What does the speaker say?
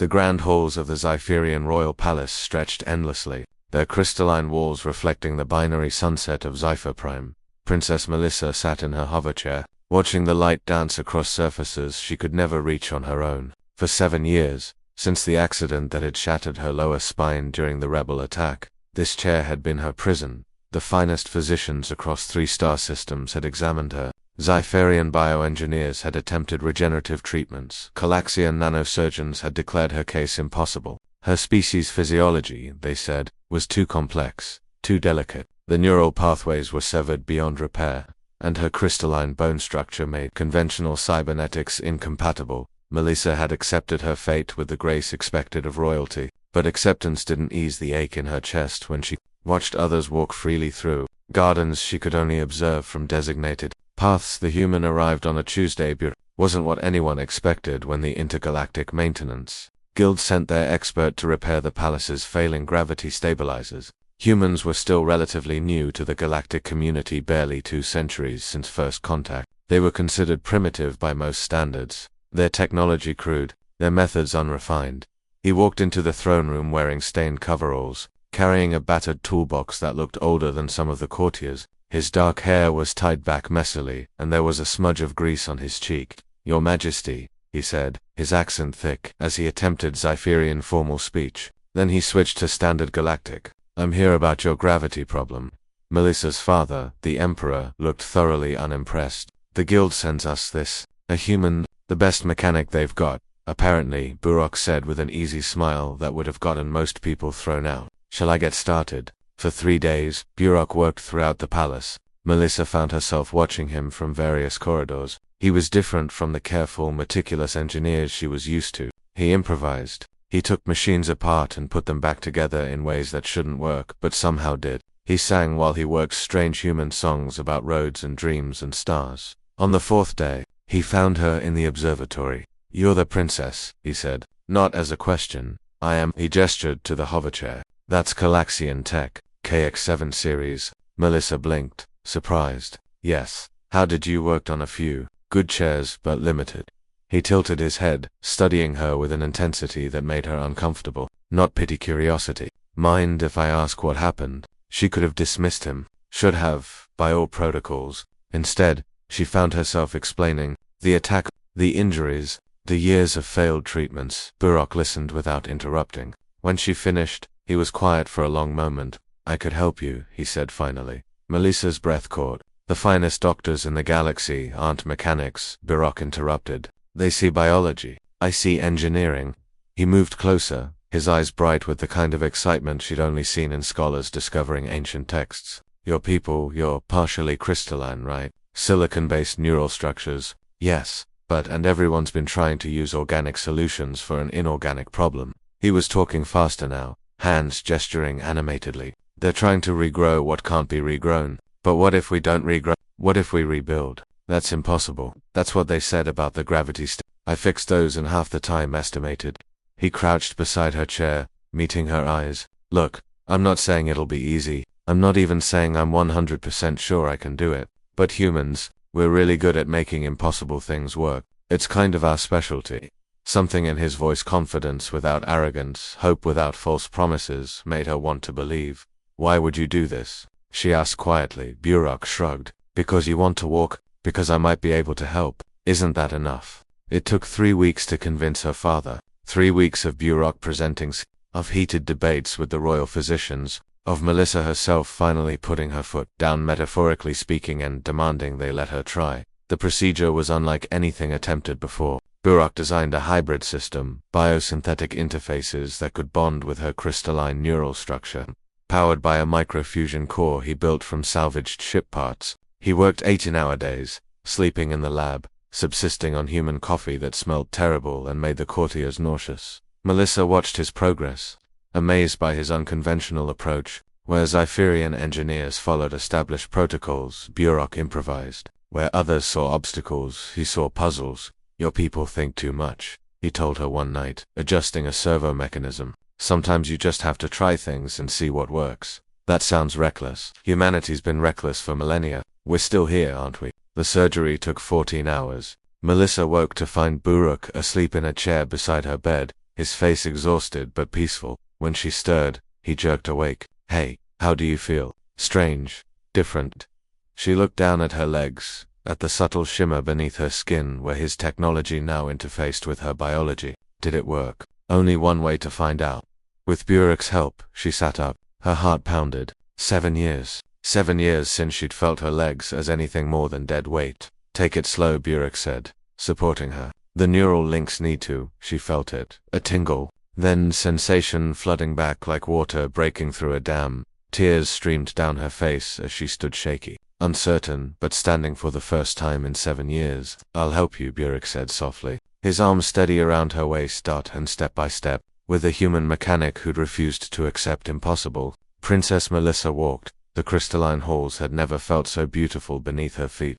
The grand halls of the Zypherian royal palace stretched endlessly, their crystalline walls reflecting the binary sunset of Zypher Prime. Princess Melissa sat in her hoverchair, watching the light dance across surfaces she could never reach on her own. For 7 years, since the accident that had shattered her lower spine during the rebel attack, this chair had been her prison. The finest physicians across 3 star systems had examined her. Zypherian bioengineers had attempted regenerative treatments. Calaxian nanosurgeons had declared her case impossible. Her species' physiology, they said, was too complex, too delicate. The neural pathways were severed beyond repair, and her crystalline bone structure made conventional cybernetics incompatible. Melissa had accepted her fate with the grace expected of royalty, but acceptance didn't ease the ache in her chest when she watched others walk freely through gardens she could only observe from designated paths. The human arrived on a Tuesday. Wasn't what anyone expected when the Intergalactic Maintenance Guild sent their expert to repair the palace's failing gravity stabilizers. Humans were still relatively new to the galactic community, barely 2 centuries since first contact. They were considered primitive by most standards, their technology crude, their methods unrefined. He walked into the throne room wearing stained coveralls, carrying a battered toolbox that looked older than some of the courtiers. His dark hair was tied back messily, and there was a smudge of grease on his cheek. "Your Majesty," he said, his accent thick, as he attempted Zypherian formal speech. Then he switched to standard galactic. "I'm here about your gravity problem." Melissa's father, the Emperor, looked thoroughly unimpressed. "The guild sends us this. A human, the best mechanic they've got, apparently," Burok said with an easy smile that would have gotten most people thrown out. "Shall I get started?" For 3 days, Burok worked throughout the palace. Melissa found herself watching him from various corridors. He was different from the careful, meticulous engineers she was used to. He improvised. He took machines apart and put them back together in ways that shouldn't work, but somehow did. He sang while he worked strange human songs about roads and dreams and stars. On the 4th day, he found her in the observatory. "You're the princess," he said. Not as a question. "I am." He gestured to the hoverchair. "That's Calaxian tech, KX7 series." Melissa blinked, surprised. "Yes. How did you worked on a few good chairs, but limited." He tilted his head, studying her with an intensity that made her uncomfortable. Not pity, curiosity. "Mind if I ask what happened?" She could have dismissed him. Should have, by all protocols. Instead, she found herself explaining the attack, the injuries, the years of failed treatments. Burok listened without interrupting. When she finished, he was quiet for a long moment. "I could help you," he said finally. Melissa's breath caught. "The finest doctors in the galaxy aren't mechanics," Burok interrupted. "They see biology. I see engineering." He moved closer, his eyes bright with the kind of excitement she'd only seen in scholars discovering ancient texts. "Your people, you're partially crystalline, right? Silicon-based neural structures." "Yes, but and everyone's been trying to use organic solutions for an inorganic problem." He was talking faster now, hands gesturing animatedly. "They're trying to regrow what can't be regrown. But what if we don't regrow? What if we rebuild? That's impossible. That's what they said about the gravity I fixed those in half the time estimated." He crouched beside her chair, meeting her eyes. "Look, I'm not saying it'll be easy. I'm not even saying I'm 100% sure I can do it. But humans, we're really good at making impossible things work. It's kind of our specialty." Something in his voice, confidence without arrogance, hope without false promises, made her want to believe. "Why would you do this?" she asked quietly. Burok shrugged. "Because you want to walk? Because I might be able to help. Isn't that enough?" It took 3 weeks to convince her father. 3 weeks of Burok presenting, of heated debates with the royal physicians, of Melissa herself finally putting her foot down, metaphorically speaking, and demanding they let her try. The procedure was unlike anything attempted before. Burok designed a hybrid system, biosynthetic interfaces that could bond with her crystalline neural structure. Powered by a microfusion core he built from salvaged ship parts. He worked 18-hour days, sleeping in the lab, subsisting on human coffee that smelled terrible and made the courtiers nauseous. Melissa watched his progress, amazed by his unconventional approach. Where Zypherian engineers followed established protocols, Burok improvised. Where others saw obstacles, he saw puzzles. "Your people think too much," he told her one night, adjusting a servo mechanism. "Sometimes you just have to try things and see what works." "That sounds reckless." "Humanity's been reckless for millennia. We're still here, aren't we?" The surgery took 14 hours. Melissa woke to find Burok asleep in a chair beside her bed. his face exhausted but peaceful. When she stirred, he jerked awake. "Hey, how do you feel?" "Strange. Different." She looked down at her legs, at the subtle shimmer beneath her skin where his technology now interfaced with her biology. Did it work? Only one way to find out. With Burek's help, she sat up. Her heart pounded. 7 years. 7 years since she'd felt her legs as anything more than dead weight. "Take it slow," Burek said, supporting her. "The neural links need to." She felt it. A tingle. Then sensation flooding back like water breaking through a dam. Tears streamed down her face as she stood shaky, uncertain, but standing for the first time in 7 years. "I'll help you," Burek said softly, his arms steady around her waist, and step by step. With a human mechanic who'd refused to accept impossible, Princess Melissa walked. The crystalline halls had never felt so beautiful beneath her feet.